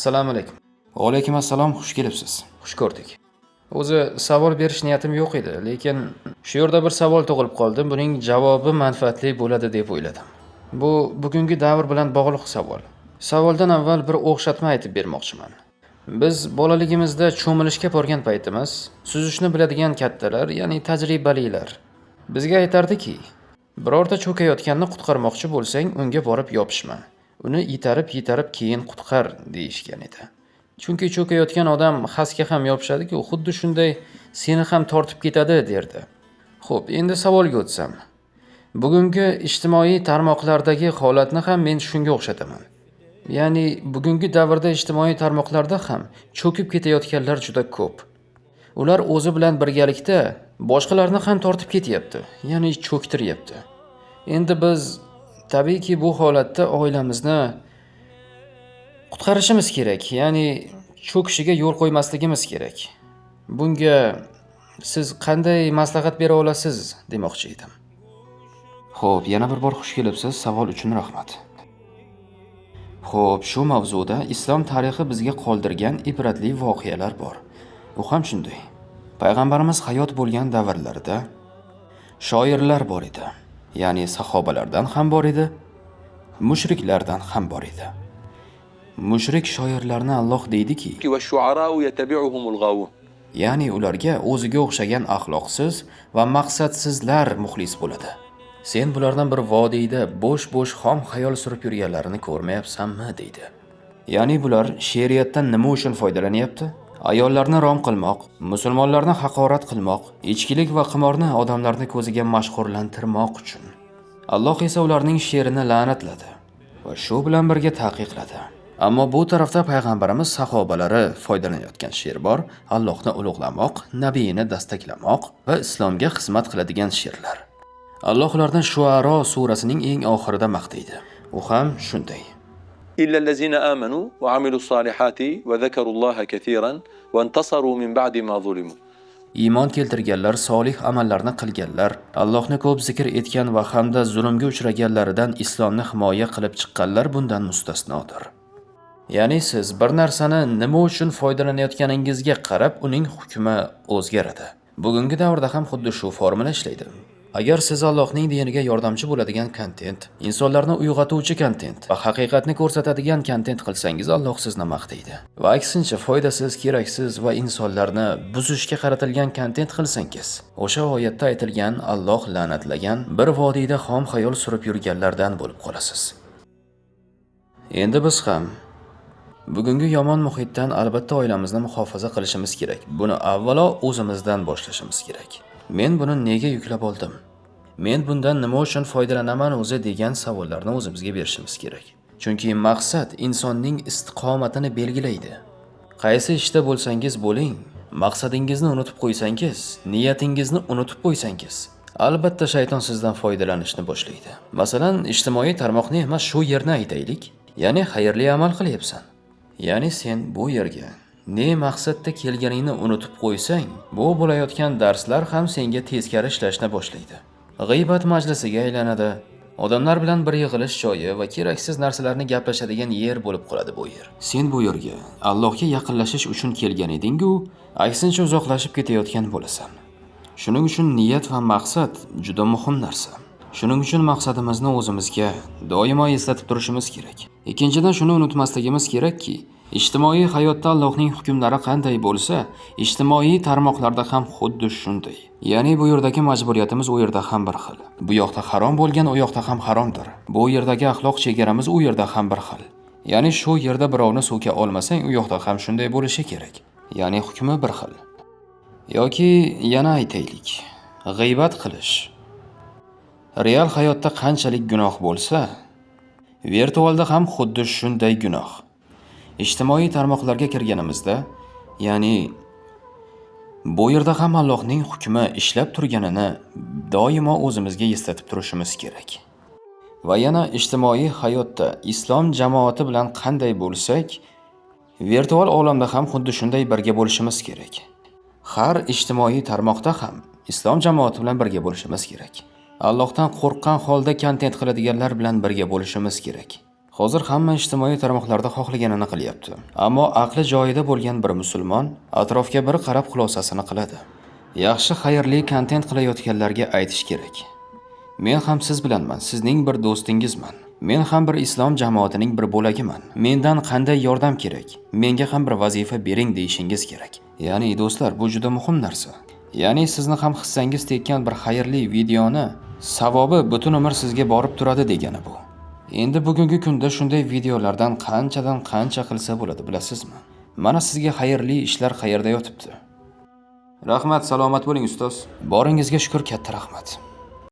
Assalomu alaykum. Va alaykum assalom, xush kelibsiz. Xush ko'rdik. O'zi savol berish niyatim yo'q edi, lekin shu yerda bir savol tug'ilib qoldi. Buning javobi manfaatli bo'ladi deb o'yladim. Bu bugungi davr bilan bog'liq savol. Savoldan avval bir o'xshatma aytib bermoqchiman. Biz bolaligimizda cho'milishga borgan paytimiz, suzishni biladigan kattalar, ya'ni tajribalilar bizga aytardiki, birorta cho'kayotganni qutqarmoqchi bo'lsang, unga borib yopishma. Uni itarib keyin qutqar deyishgan edi. Chunki cho'kayotgan odam xasga ham yopishadi-ku, xuddi shunday seni ham tortib ketadi derdi. Xo'p, endi savolga o'tsam. Bugungi ijtimoiy tarmoqlardagi holatni ham men shunga o'xshataman. Ya'ni bugungi davrda ijtimoiy tarmoqlarda ham cho'kib ketayotganlar juda ko'p. Ular o'zi bilan birgalikda boshqalarni ham tortib ketyapti, ya'ni cho'ktiryapti. Endi biz tabiiyki bu holatda oilamizni qutqarishimiz kerak, ya'ni cho'kishiga yo'l qo'ymasligimiz kerak. Bunga siz qanday maslahat bera olasiz demoqchi edim. Xo'p, yana bir bor xush kelibsiz. Savol uchun rahmat. Xo'p, shu mavzuda islom tarixi bizga qoldirgan ibratli voqealar bor. U ham shunday. Payg'ambarimiz hayot bo'lgan davrlarda shoirlar bor edi. Ya'ni sahobalardan ham bor edi, mushriklardan ham bor edi. Mushrik shoirlarni Alloh deydiki, والشعراء يتبعهم الغاوون. ya'ni ularga o'ziga o'xshagan axloqsiz va maqsadsizlar muxlis bo'ladi. Sen bulardan bir vodiyda bo'sh-bo'sh xom xayol surib yurganlarini ko'rmayapsanmi deydi. Ya'ni bular she'riyatdan nima uchun foydalanyapti? Ayollarni rom qilmoq, musulmonlarni haqorat qilmoq, ichkilik va qimorni odamlarning ko'ziga mashhurlantirmoq uchun. Alloh esa ularning she'rini la'natladi va shu bilan birga taqiqladi. Ammo bu tarafda payg'ambarimiz sahobalari foydalanayotgan she'r bor, Allohni ulug'lamoq, nabiyini dastaklamoq va islomga xizmat qiladigan she'rlar. Alloh ularni Shuaro surasining eng oxirida maqtaydi. U ham shunday. إلا الذين آمنوا وعملوا الصالحات وذكروا الله كثيرا وانتصروا من بعد ما ظلموا. Iymon keltirganlar, solih amallarni qilganlar, Allohni ko'p zikr etgan va hamda zulmga uchraganlaridan islomni himoya qilib chiqqanlar bundan mustasnodir. Ya'ni siz bir narsani nima uchun foydalanayotganingizga qarab uning hukmi o'zgaradi. Bugungi davrda ham xuddi shu formula ishlaydi. Agar siz Allohning diniga yordamchi bo'ladigan kontent, insonlarni uyg'otuvchi kontent va haqiqatni ko'rsatadigan kontent qilsangiz, Alloh sizni maqtaydi. Va aksincha foydasiz, keraksiz va insonlarni buzishga qaratilgan kontent qilsangiz, o'sha oyatda aytilgan Alloh la'natlagan bir vodiyda xom xayol surib yurganlardan bo'lib qolasiz. Endi biz ham bugungi yomon muhitdan albatta oilamizni muhofaza qilishimiz kerak. Buni avvalo o'zimizdan boshlashimiz kerak. Men buni nega yuklab oldim? Men bundan nima uchun foydalanaman o'zi degan savollarni o'zimizga berishimiz kerak. Chunki maqsad insonning istiqomatini belgilaydi. Qaysi ishda bo'lsangiz bo'ling, maqsadingizni unutib qo'ysangiz, niyatingizni unutib qo'ysangiz, albatta shayton sizdan foydalanishni boshlaydi. Masalan, ijtimoiy tarmoqni emas, shu yerni aytaylik. Ya'ni xayrli amal qilyapsan. Ya'ni sen bu yerga ne maqsadda kelganingni unutib qo'ysang, bu bo'layotgan darslar ham senga teskari ishlashni boshlaydi. G'iybat majlisiga aylanadi. Odamlar bilan bir yig'ilish joyi va keraksiz narsalarni gaplashadigan yer bo'lib qoladi bu yer. Sen bu yerga Allohga yaqinlashish uchun kelgan eding-ku, aksincha uzoqlashib ketayotgan bo'lasan. Shuning uchun niyat va maqsad juda muhim narsa. Shuning uchun maqsadimizni o'zimizga doimo eslatib turishimiz kerak. Ikkinchidan shuni unutmasligimiz kerakki, ijtimoiy hayotda Allohning hukmlari qanday bo'lsa, ijtimoiy tarmoqlarda ham xuddi shunday. Ya'ni bu yerdagi majburiyatimiz u yerda ham bir xil. Bu yoqda harom bo'lgan, u yoqda ham haromdir. Bu yerdagi axloq chegaramiz u yerda ham bir xil. Ya'ni shu yerda birovni so'ka olmasang, u yoqda ham shunday bo'lishi kerak. Ya'ni hukmi bir xil. Yoki yana aytaylik, g'iybat qilish real hayotda qanchalik gunoh bo'lsa, virtualda ham xuddi shunday gunoh. Ijtimoiy tarmoqlarga kirganimizda, ya'ni bu yerda ham Allohning hukmi ishlab turganini doimo o'zimizga eslatib turishimiz kerak. Va yana ijtimoiy hayotda islom jamoati bilan qanday bo'lsak, virtual olamda ham xuddi shunday birga bo'lishimiz kerak. Har ijtimoiy tarmoqda ham islom jamoati bilan birga bo'lishimiz kerak. Allohdan qo'rqqan holda kontent qiladiganlar bilan birga bo'lishimiz kerak. Hozir hamma ijtimoiy tarmoqlarda xohlaganini qilyapti. Ammo aqli joyida bo'lgan bir musulmon atrofga bir qarab xulosasini qiladi. Yaxshi, xayrli kontent qilayotganlarga aytish kerak. Men ham siz bilanman, sizning bir do'stingizman. Men ham bir islom jamoatining bir bo'lagiman. Mendan qanday yordam kerak? Menga ham bir vazifa bering deyishingiz kerak. Ya'ni do'stlar, bu juda muhim narsa. Ya'ni sizni ham hissangiz tekkan bir xayrli videoni savobi butun umr sizga borib turadi degani bu. Endi bugungi kunda shunday videolardan qanchadan qancha qilsa bo'ladi, bilasizmi? Mana sizga xayrli ishlar qayerda yotibdi. Rahmat, salomat bo'ling ustoz. Boringizga shukr, katta rahmat.